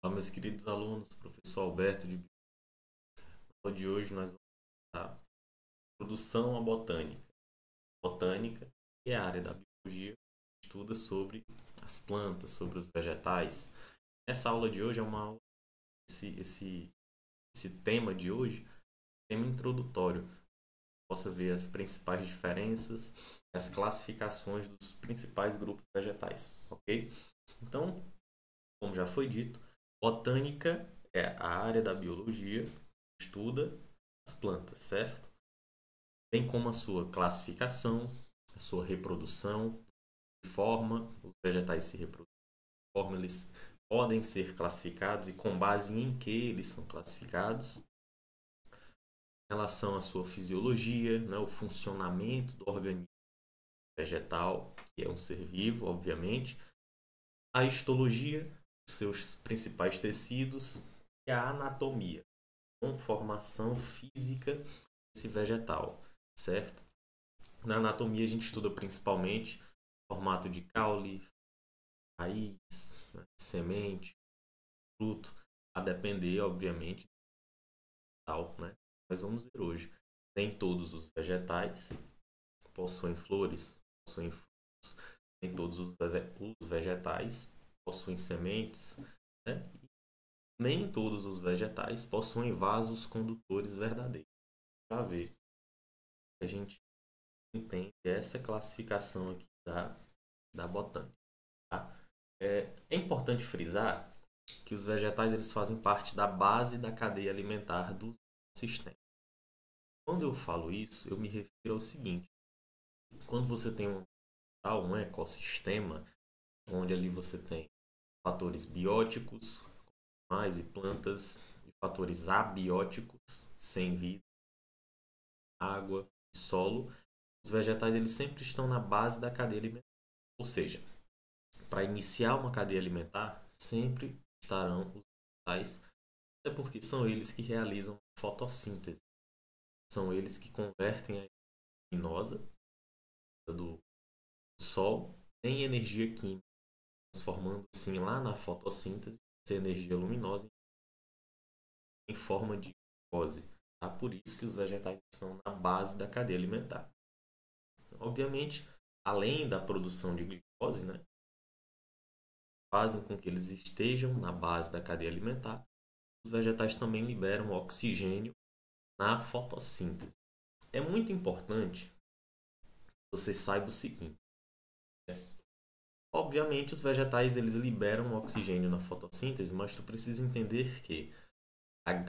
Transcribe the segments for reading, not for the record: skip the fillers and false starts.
Olá, meus queridos alunos, professor Alberto de Biologia. De hoje nós vamos a introdução à botânica. Botânica é a área da biologia que estuda sobre as plantas, sobre os vegetais. Essa aula de hoje é uma aula, esse tema de hoje, tema introdutório. Possa ver as principais diferenças, as classificações dos principais grupos vegetais, ok? Então, como já foi dito, botânica é a área da biologia que estuda as plantas, certo? Bem como a sua classificação, a sua reprodução, de forma os vegetais se reproduzem, de forma eles podem ser classificados e com base em que eles são classificados, em relação à sua fisiologia, né, o funcionamento do organismo vegetal, que é um ser vivo, obviamente, a histologia, os seus principais tecidos e a anatomia, conformação física desse vegetal, certo? Na anatomia a gente estuda principalmente formato de caule, raiz, né, semente, fruto, a depender, obviamente, do tal, né? Nós vamos ver hoje. Nem todos os vegetais possuem flores, possuem frutos, nem todos os vegetais possuem sementes, né? Nem todos os vegetais possuem vasos condutores verdadeiros. Já ver, a gente entende essa classificação aqui da botânica. Tá? É importante frisar que os vegetais eles fazem parte da base da cadeia alimentar do sistema. Quando eu falo isso, eu me refiro ao seguinte: quando você tem um ecossistema, onde ali você tem fatores bióticos, animais e plantas, e fatores abióticos, sem vida, água, solo, os vegetais eles sempre estão na base da cadeia alimentar. Ou seja, para iniciar uma cadeia alimentar, sempre estarão os vegetais, é porque são eles que realizam a fotossíntese. São eles que convertem a luminosa do sol em energia química, transformando assim lá na fotossíntese essa energia luminosa em forma de glicose. Tá? Por isso que os vegetais estão na base da cadeia alimentar. Obviamente, além da produção de glicose, né, fazem com que eles estejam na base da cadeia alimentar, os vegetais também liberam oxigênio na fotossíntese. É muito importante que você saiba o seguinte: obviamente os vegetais eles liberam oxigênio na fotossíntese, mas tu precisa entender que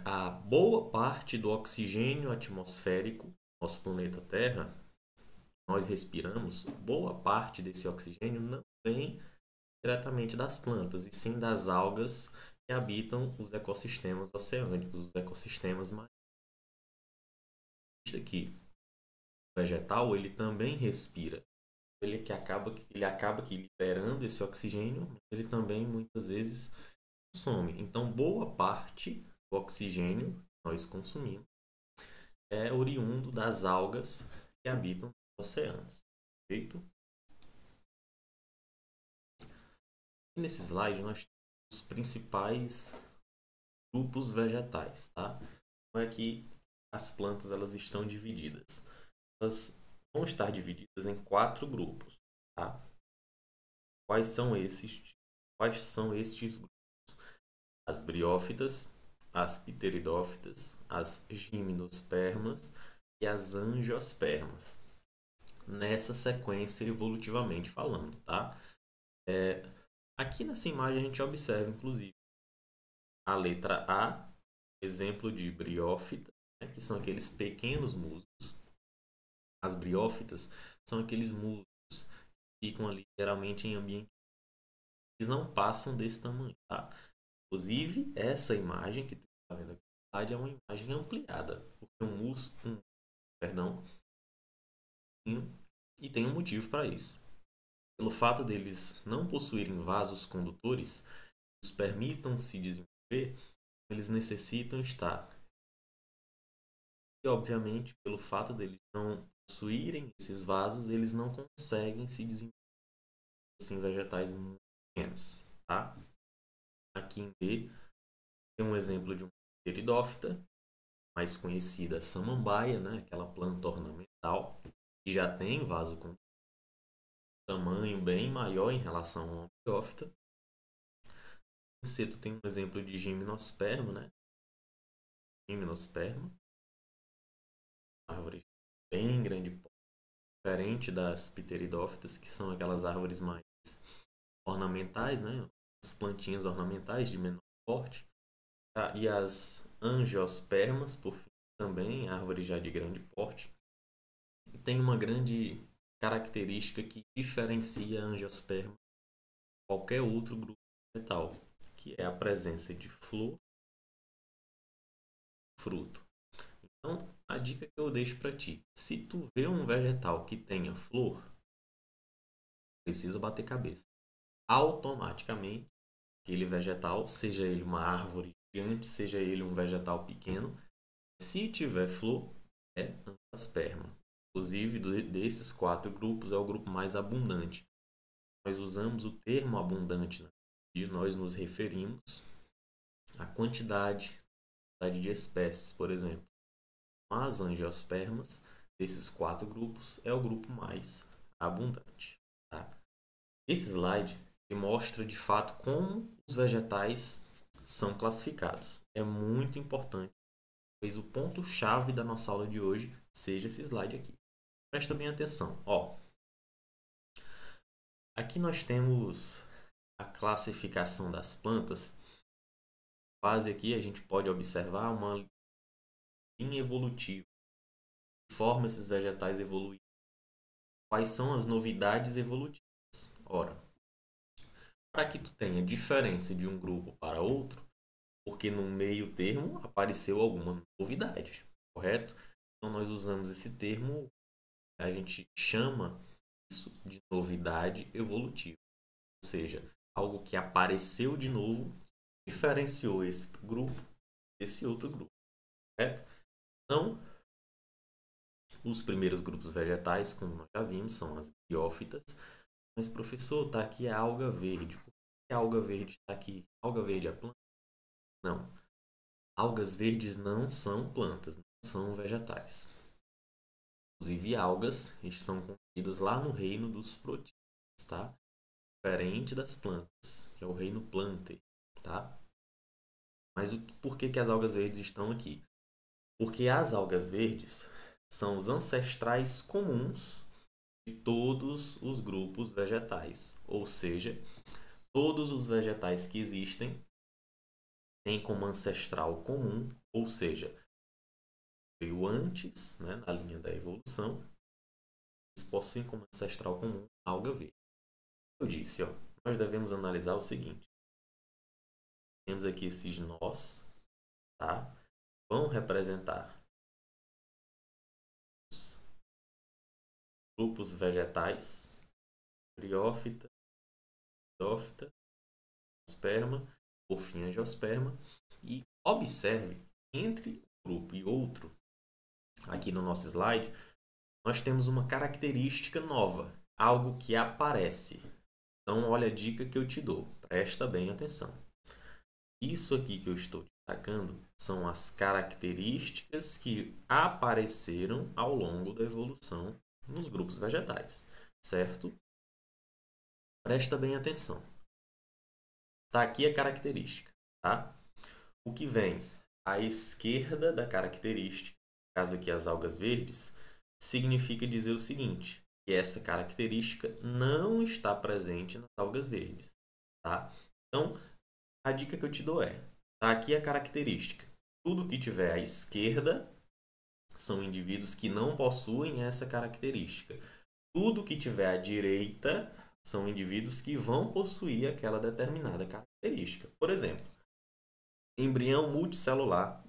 a boa parte do oxigênio atmosférico, nosso planeta Terra, nós respiramos, boa parte desse oxigênio não vem diretamente das plantas, e sim das algas que habitam os ecossistemas oceânicos, os ecossistemas marinhos. Aqui, o vegetal ele também respira. Ele acaba que liberando esse oxigênio, mas ele também muitas vezes consome. Então, boa parte do oxigênio que nós consumimos é oriundo das algas que habitam os oceanos. Perfeito? E nesse slide nós temos os principais grupos vegetais, tá? Então aqui as plantas elas estão divididas. Elas vão estar divididas em 4 grupos, tá? Quais são esses? Quais são estes grupos? As briófitas, as pteridófitas, as gimnospermas e as angiospermas. Nessa sequência evolutivamente falando, tá? Aqui nessa imagem a gente observa, inclusive, a letra A, exemplo de briófita, né, que são aqueles pequenos musgos. As briófitas são aqueles musgos que ficam ali geralmente em ambiente. Eles não passam desse tamanho, tá? Inclusive, essa imagem que tu está vendo aqui é uma imagem ampliada, porque um músculo, perdão, e tem um motivo para isso. Pelo fato deles não possuírem vasos condutores que os permitam se desenvolver, eles necessitam estar. E, obviamente, pelo fato deles não possuírem esses vasos, eles não conseguem se desenvolver assim vegetais muito pequenos, tá? Aqui em B, Tem um exemplo de uma pteridófita, mais conhecida samambaia, né? Aquela planta ornamental que já tem vaso com tamanho bem maior em relação a uma briófita. Inseto tem um exemplo de gimnosperma, né? Gimnosperma, árvore bem grande, diferente das pteridófitas, que são aquelas árvores mais ornamentais, né? As plantinhas ornamentais de menor porte. Tá? E as angiospermas, por fim, também árvores já de grande porte. E tem uma grande característica que diferencia a angiosperma de qualquer outro grupo vegetal, que é a presença de flor e fruto. Então, a dica que eu deixo para ti, se tu vê um vegetal que tenha flor, precisa bater cabeça. Automaticamente, aquele vegetal, seja ele uma árvore gigante, seja ele um vegetal pequeno, se tiver flor, é angiosperma. Inclusive, desses 4 grupos, é o grupo mais abundante. Nós usamos o termo abundante, né? E nós nos referimos à quantidade de espécies, por exemplo. As angiospermas, desses 4 grupos, é o grupo mais abundante. Tá? Esse slide mostra de fato como os vegetais são classificados. É muito importante. Talvez o ponto-chave da nossa aula de hoje seja esse slide aqui. Presta bem atenção. Ó, aqui nós temos a classificação das plantas. Base aqui a gente pode observar uma linha evolutiva. Que forma esses vegetais evoluir? Quais são as novidades evolutivas? Ora, para que tu tenha diferença de um grupo para outro, porque no meio termo apareceu alguma novidade, correto? Então nós usamos esse termo, a gente chama isso de novidade evolutiva, ou seja, algo que apareceu de novo, diferenciou esse grupo desse outro grupo, correto? Então, os primeiros grupos vegetais, como nós já vimos, são as briófitas. Mas, professor, está aqui a alga verde. Por que a alga verde está aqui? A alga verde é planta? Não. Algas verdes não são plantas, não são vegetais. Inclusive, algas estão contidas lá no reino dos protistas, tá? Diferente das plantas, que é o reino Plantae, tá? Mas por que as algas verdes estão aqui? Porque as algas verdes são os ancestrais comuns de todos os grupos vegetais. Ou seja, todos os vegetais que existem têm como ancestral comum, ou seja, veio antes, né, na linha da evolução, eles possuem como ancestral comum a alga verde. Eu disse, ó, nós devemos analisar o seguinte. Temos aqui esses nós, tá? Vão representar os grupos vegetais, briófita, endófita, esperma, por fim angiosperma, e observe, entre um grupo e outro, aqui no nosso slide, nós temos uma característica nova, algo que aparece. Então, olha a dica que eu te dou, presta bem atenção. Isso aqui que eu estou destacando são as características que apareceram ao longo da evolução nos grupos vegetais, certo? Presta bem atenção. Tá aqui a característica, tá? O que vem à esquerda da característica, no caso aqui as algas verdes, significa dizer o seguinte, que essa característica não está presente nas algas verdes, tá? Então, a dica que eu te dou é, tá aqui a característica. Tudo que tiver à esquerda são indivíduos que não possuem essa característica. Tudo que tiver à direita são indivíduos que vão possuir aquela determinada característica. Por exemplo, embrião multicelular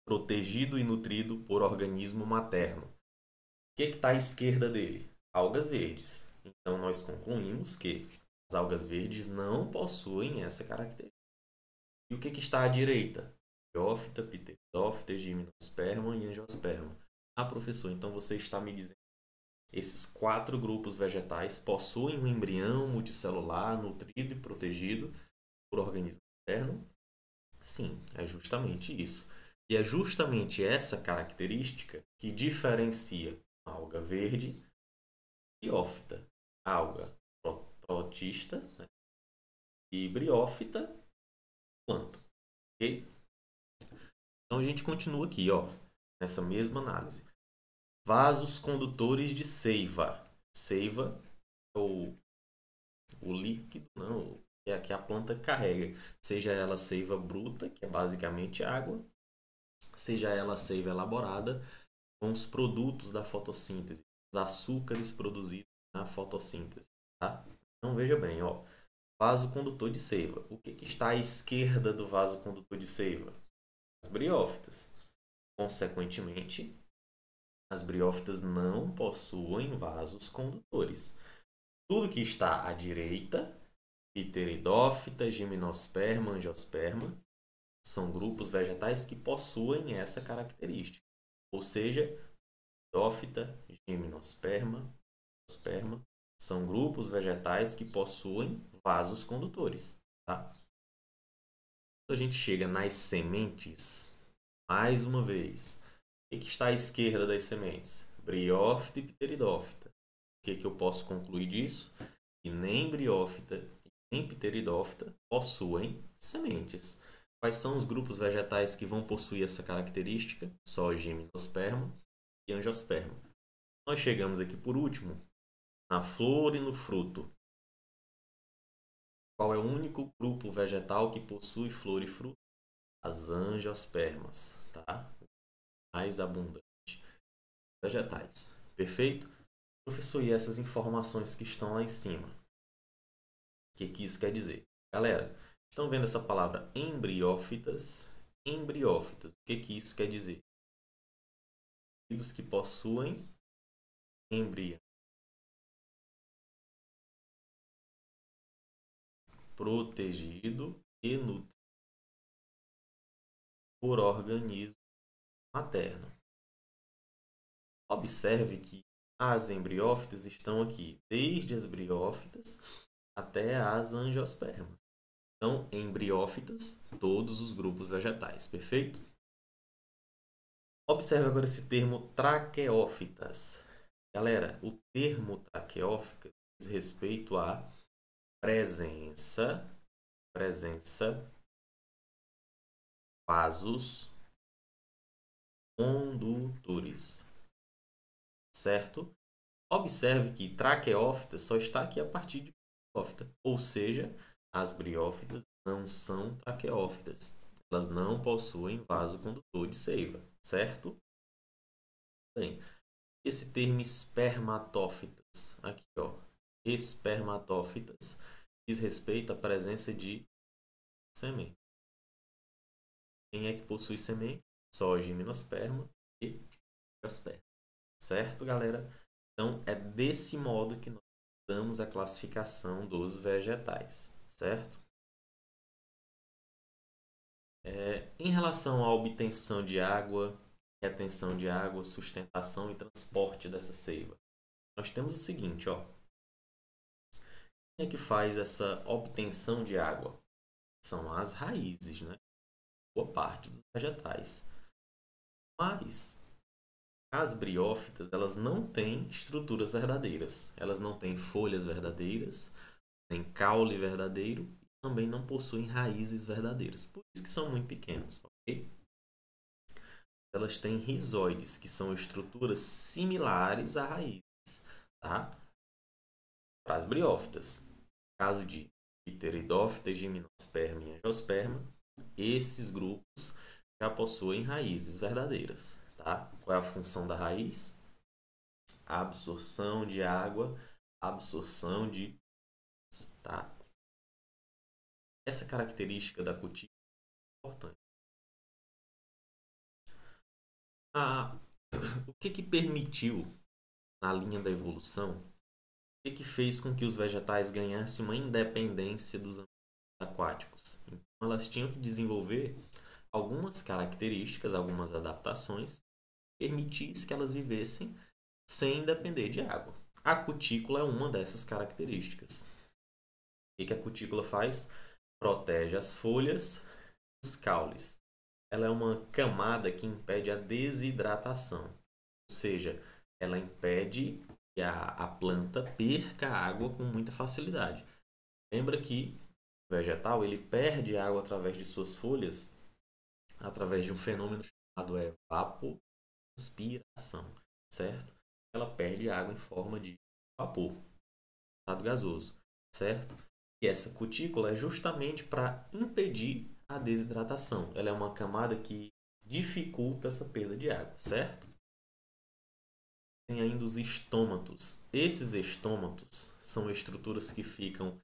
protegido e nutrido por organismo materno. O que está à esquerda dele? Algas verdes. Então, nós concluímos que as algas verdes não possuem essa característica. E o que está à direita? Briófita, pteridófita, gimnosperma e angiosperma. Ah, professor, então você está me dizendo que esses 4 grupos vegetais possuem um embrião multicelular nutrido e protegido por organismo materno? Sim, é justamente isso. E é justamente essa característica que diferencia a alga verde e briófita. Alga protista, né? E briófita, planta. Ok? Então a gente continua aqui, ó, nessa mesma análise. Vasos condutores de seiva. Seiva é o líquido, não, é que a planta carrega. Seja ela seiva bruta, que é basicamente água, seja ela seiva elaborada, com os produtos da fotossíntese, os açúcares produzidos na fotossíntese. Tá? Então veja bem, ó, vaso condutor de seiva. O que está à esquerda do vaso condutor de seiva? As briófitas. Consequentemente, as briófitas não possuem vasos condutores. Tudo que está à direita, pteridófita, gimnosperma, angiosperma, são grupos vegetais que possuem essa característica. Ou seja, pteridófita, gimnosperma, angiosperma, são grupos vegetais que possuem vasos condutores. Tá? Quando a gente chega nas sementes, mais uma vez, o que está à esquerda das sementes? Briófita e pteridófita. O que eu posso concluir disso? Que nem briófita nem pteridófita possuem sementes. Quais são os grupos vegetais que vão possuir essa característica? Só gimnosperma e angiosperma. Nós chegamos aqui por último na flor e no fruto. Qual é o único grupo vegetal que possui flor e fruto? As angiospermas, tá? Mais abundante. Vegetais. Perfeito? Professor, e essas informações que estão lá em cima? O que isso quer dizer? Galera, estão vendo essa palavra embriófitas? Embriófitas. O que isso quer dizer? Indivíduos que possuem embrião protegido e nutrido por organismo materno. Observe que as embriófitas estão aqui, desde as briófitas até as angiospermas. Então, embriófitas, todos os grupos vegetais, perfeito? Observe agora esse termo traqueófitas. Galera, o termo traqueófita diz respeito à presença vasos condutores, certo? Observe que traqueófita só está aqui a partir de briófita, ou seja, as briófitas não são traqueófitas. Elas não possuem vaso condutor de seiva, certo? Bem, esse termo espermatófitas, aqui ó, espermatófitas, diz respeito à presença de semente. Quem é que possui semente? Só gimnosperma e angiosperma. Certo, galera? Então, é desse modo que nós damos a classificação dos vegetais, certo? Em relação à obtenção de água, retenção de água, sustentação e transporte dessa seiva, nós temos o seguinte, ó. Quem é que faz essa obtenção de água? São as raízes, né? Boa parte dos vegetais. Mas as briófitas, elas não têm estruturas verdadeiras. Elas não têm folhas verdadeiras, nem caule verdadeiro, e também não possuem raízes verdadeiras. Por isso que são muito pequenos, ok? Elas têm rizóides, que são estruturas similares a raízes, tá? Para as briófitas, no caso de pteridófita, gimnosperma e angiosperma, esses grupos já possuem raízes verdadeiras, tá? Qual é a função da raiz? A absorção de água, absorção de, tá? Essa característica da cutícula é importante. O que permitiu, na linha da evolução, o que fez com que os vegetais ganhassem uma independência dos ambientes aquáticos? Então, elas tinham que desenvolver algumas características, algumas adaptações, que permitissem que elas vivessem sem depender de água. A cutícula é uma dessas características. O que a cutícula faz? Protege as folhas Os caules. Ela é uma camada que impede a desidratação. Ou seja, ela impede que a planta perca água com muita facilidade. Lembra que o vegetal ele perde água através de suas folhas, através de um fenômeno chamado evapotranspiração, certo? Ela perde água em forma de vapor, estado gasoso, certo? E essa cutícula é justamente para impedir a desidratação. Ela é uma camada que dificulta essa perda de água, certo? Tem ainda os estômatos. Esses estômatos são estruturas que ficam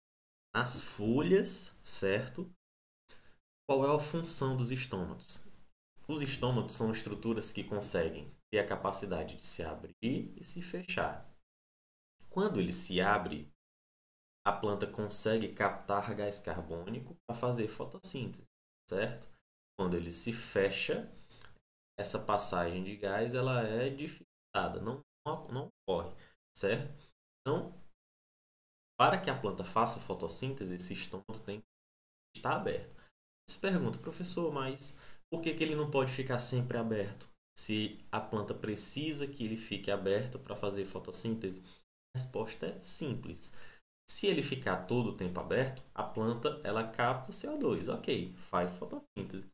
nas folhas, certo? Qual é a função dos estômatos? Os estômatos são estruturas que conseguem ter a capacidade de se abrir e se fechar. Quando ele se abre, a planta consegue captar gás carbônico para fazer fotossíntese, certo? Quando ele se fecha, essa passagem de gás ela é dificultada, não ocorre, certo? Então, para que a planta faça fotossíntese, esse estômago tem que estar aberto. Você pergunta, professor, mas por que ele não pode ficar sempre aberto? Se a planta precisa que ele fique aberto para fazer fotossíntese? A resposta é simples. Se ele ficar todo o tempo aberto, a planta ela capta CO2, ok, faz fotossíntese.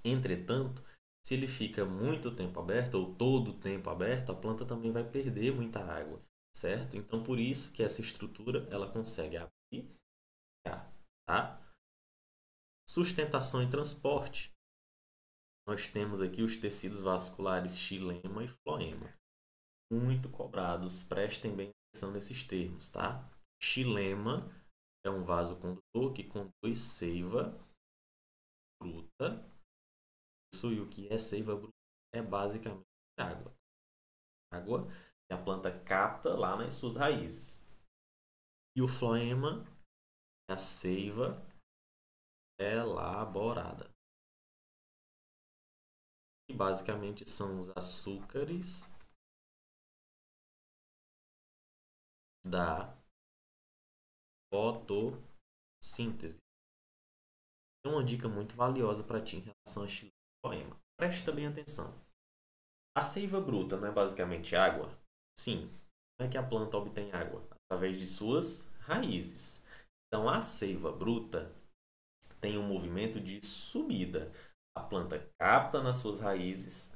Entretanto, se ele fica muito tempo aberto ou todo o tempo aberto, a planta também vai perder muita água, certo? Então, por isso que essa estrutura ela consegue abrir e fechar, tá? Sustentação e transporte. Nós temos aqui os tecidos vasculares xilema e floema. Muito cobrados, prestem bem atenção nesses termos, tá? Xilema é um vaso condutor que conduz seiva bruta. Isso e o que é seiva bruta é basicamente água. Água que a planta capta lá nas suas raízes. E o floema é a seiva elaborada. E basicamente são os açúcares da fotossíntese. Tem uma dica muito valiosa para ti em relação a xilema e floema. Presta bem atenção. A seiva bruta não é basicamente água? Sim. Como é que a planta obtém água? Através de suas raízes. Então, a seiva bruta tem um movimento de subida. A planta capta nas suas raízes,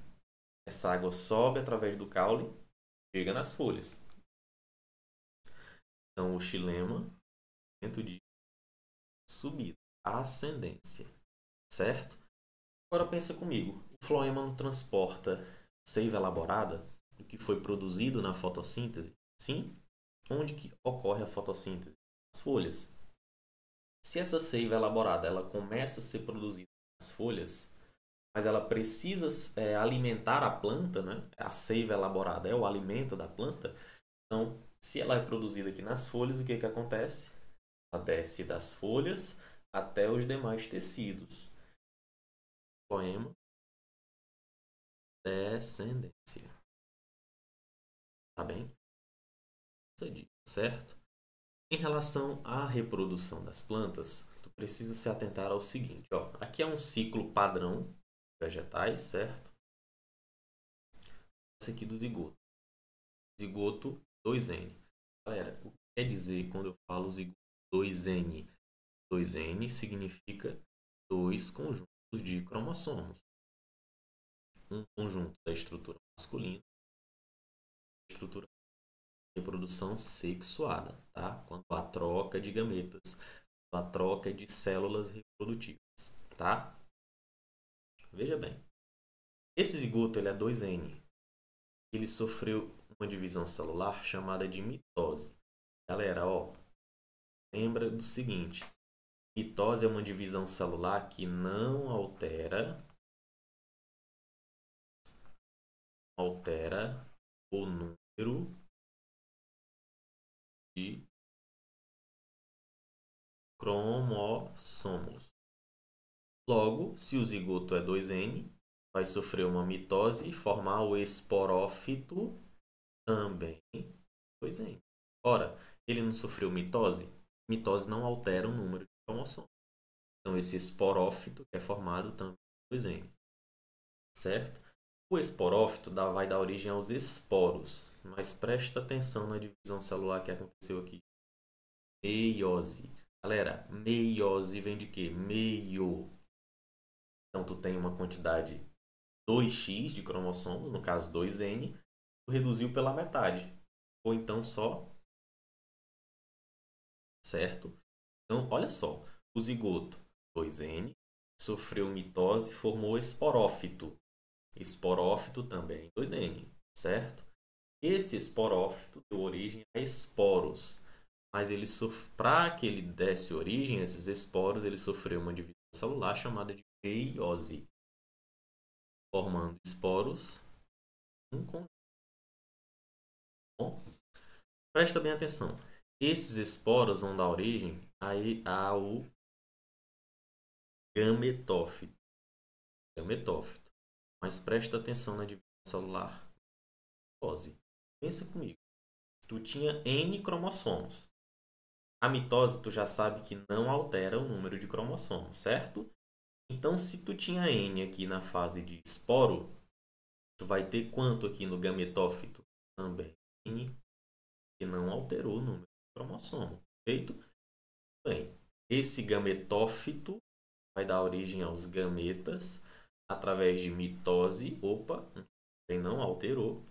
essa água sobe através do caule, chega nas folhas. Então, o xilema, movimento de subida, ascendência, certo? Agora pensa comigo, o floema não transporta seiva elaborada do que foi produzido na fotossíntese? Sim? Onde que ocorre a fotossíntese? Nas folhas. Se essa seiva elaborada ela começa a ser produzida nas folhas, mas ela precisa alimentar a planta, né? A seiva elaborada é o alimento da planta. Então, se ela é produzida aqui nas folhas, o que que acontece? Ela desce das folhas até os demais tecidos. Poema, descendência. Tá bem? Essa dica, certo? Em relação à reprodução das plantas, tu precisa se atentar ao seguinte, ó. Aqui é um ciclo padrão vegetais, certo? Esse aqui do zigoto. Zigoto 2N. Galera, o que quer dizer quando eu falo zigoto 2N? 2N significa dois conjuntos de cromossomos. Um conjunto da estrutura masculina e estrutura de reprodução sexuada, tá? Quando há troca de gametas, a troca de células reprodutivas, tá? Veja bem, esse zigoto ele é 2N. Ele sofreu uma divisão celular chamada de mitose. Galera, ó, lembra do seguinte: mitose é uma divisão celular que não altera o número de cromossomos. Logo, se o zigoto é 2N, vai sofrer uma mitose e formar o esporófito também 2N. Ora, ele não sofreu mitose? Mitose não altera o número de cromossomos. Então, esse esporófito é formado também por 2N, certo? O esporófito vai dar origem aos esporos, mas presta atenção na divisão celular que aconteceu aqui. Meiose. Galera, meiose vem de quê? Meio. Então, tu tem uma quantidade 2x de cromossomos, no caso 2N, tu reduziu pela metade. Ou então só, certo? Então, olha só, o zigoto 2N sofreu mitose, formou esporófito. Esporófito também 2N, certo? Esse esporófito deu origem a esporos, mas ele para que ele desse origem a esses esporos, ele sofreu uma divisão celular chamada de meiose, formando esporos com. Bom, presta bem atenção. Esses esporos vão dar origem ao gametófito. Gametófito. Mas presta atenção na divisão celular. Mitose. Pensa comigo. Tu tinha N cromossomos. A mitose tu já sabe que não altera o número de cromossomos, certo? Então, se tu tinha N aqui na fase de esporo, tu vai ter quanto aqui no gametófito? Também N, que não alterou o número de cromossomo. Feito? Bem, esse gametófito vai dar origem aos gametas através de mitose. Opa, também não alterou.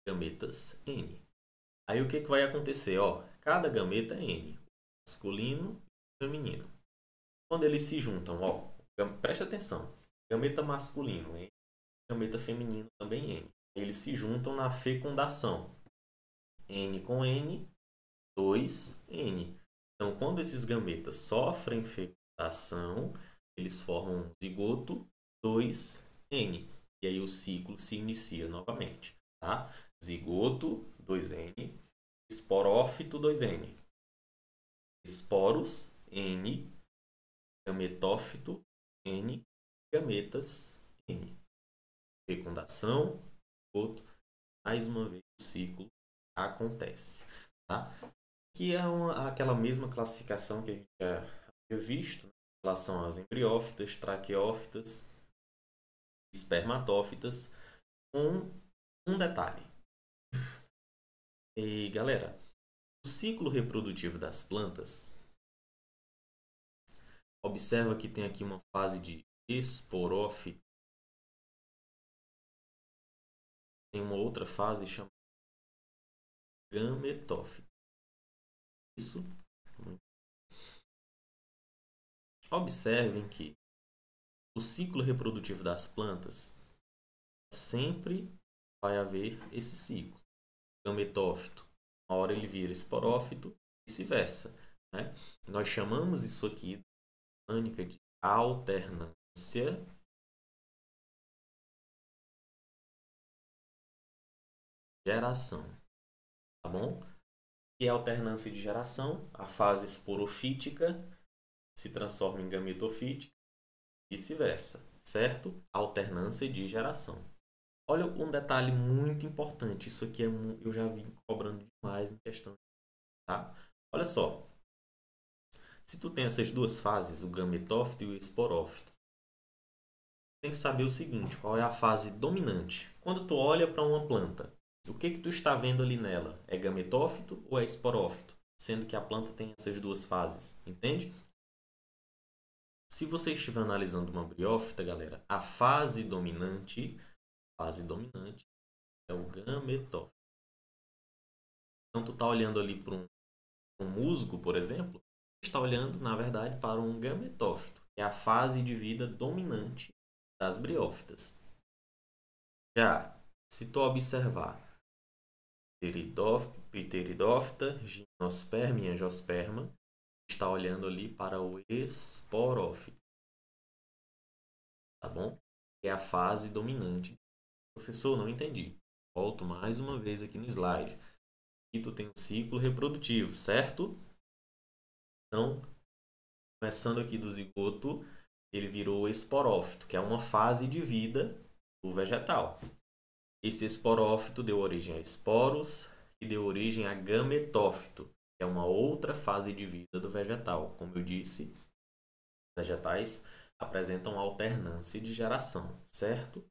Gametas N. Aí o que vai acontecer? Ó, cada gameta é N, masculino e feminino. Quando eles se juntam, ó, presta atenção, gameta masculino N, gameta feminino também N. Eles se juntam na fecundação. N com N, 2N. Então, quando esses gametas sofrem fecundação, eles formam um zigoto 2N. E aí o ciclo se inicia novamente. Tá? Zigoto 2N, esporófito 2N, esporos N, gametófito N, gametas N. Fecundação, zigoto, mais uma vez o ciclo acontece. Tá? Que é aquela mesma classificação que a gente já havia visto, né, em relação às embriófitas, traqueófitas, espermatófitas, com um detalhe. E galera, o ciclo reprodutivo das plantas, observa que tem aqui uma fase de esporófito, tem uma outra fase chamada gametófito. Isso. Observem que o ciclo reprodutivo das plantas sempre vai haver esse ciclo. Gametófito, uma hora ele vira esporófito e vice-versa. Né? Nós chamamos isso aqui de alternância geração. Tá bom? E a alternância de geração, a fase esporofítica se transforma em gametofítica e vice-versa, certo? Alternância de geração. Olha um detalhe muito importante, isso aqui eu já vim cobrando demais em questão, tá? Olha só, se tu tem essas duas fases, o gametófito e o esporófito, tem que saber o seguinte, qual é a fase dominante. Quando tu olha para uma planta, o que tu está vendo ali nela? É gametófito ou é esporófito? Sendo que a planta tem essas duas fases, entende? Se você estiver analisando uma briófita, galera, a fase dominante é o gametófito. Então, tu está olhando ali para um musgo, por exemplo, tu está olhando, na verdade, para um gametófito, que é a fase de vida dominante das briófitas. Já, se tu observar pteridófita, gimnosperma e angiosperma, está olhando ali para o esporófito. Tá bom? É a fase dominante. Professor, não entendi. Volto mais uma vez aqui no slide. E tu tem um ciclo reprodutivo, certo? Então, começando aqui do zigoto, ele virou esporófito, que é uma fase de vida do vegetal. Esse esporófito deu origem a esporos e deu origem a gametófito, que é uma outra fase de vida do vegetal. Como eu disse, vegetais apresentam alternância de geração, certo?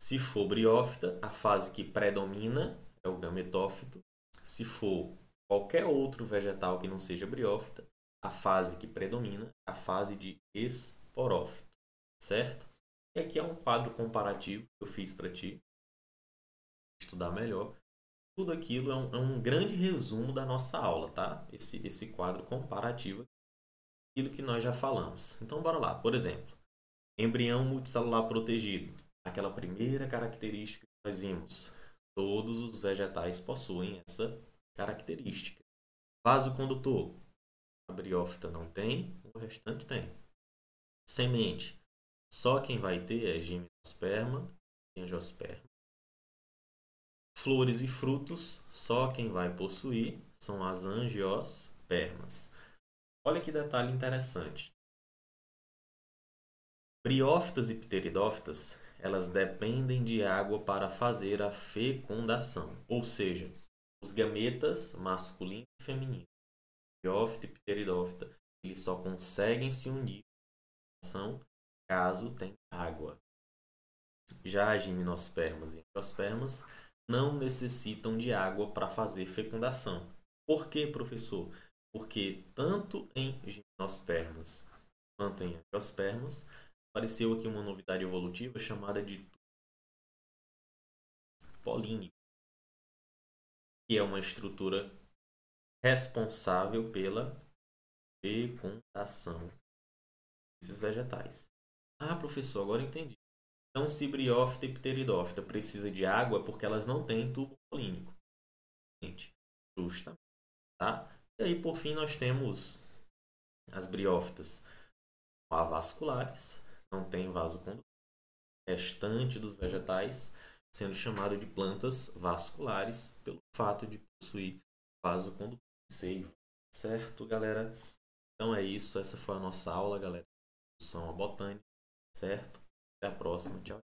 Se for briófita, a fase que predomina é o gametófito. Se for qualquer outro vegetal que não seja briófita, a fase que predomina é a fase de esporófito, certo? E aqui é um quadro comparativo que eu fiz para ti estudar melhor. Tudo aquilo é um grande resumo da nossa aula, tá? Esse quadro comparativo, aquilo que nós já falamos. Então, bora lá. Por exemplo, embrião multicelular protegido. Aquela primeira característica que nós vimos. Todos os vegetais possuem essa característica. Vaso condutor. A briófita não tem, o restante tem. Semente. Só quem vai ter é gimnosperma e angiosperma. Flores e frutos, só quem vai possuir são as angiospermas. Olha que detalhe interessante. Briófitas e pteridófitas, elas dependem de água para fazer a fecundação, ou seja, os gametas masculino e feminino, briófita e pteridófita, eles só conseguem se unir caso tenha água. Já as gimnospermas e angiospermas não necessitam de água para fazer fecundação. Por quê, professor? Porque tanto em gimnospermas quanto em angiospermas apareceu aqui uma novidade evolutiva chamada de polínico, que é uma estrutura responsável pela fecundação desses vegetais. Ah, professor, agora entendi. Então, se briófita e pteridófita precisa de água porque elas não têm tubo polínico. Justamente, tá? E aí, por fim, nós temos as briófitas avasculares, não tem vaso condutor. O restante dos vegetais sendo chamado de plantas vasculares pelo fato de possuir vaso condutor seiva. Certo, galera? Então é isso. Essa foi a nossa aula, galera. Introdução à botânica. Certo? Até a próxima. Tchau.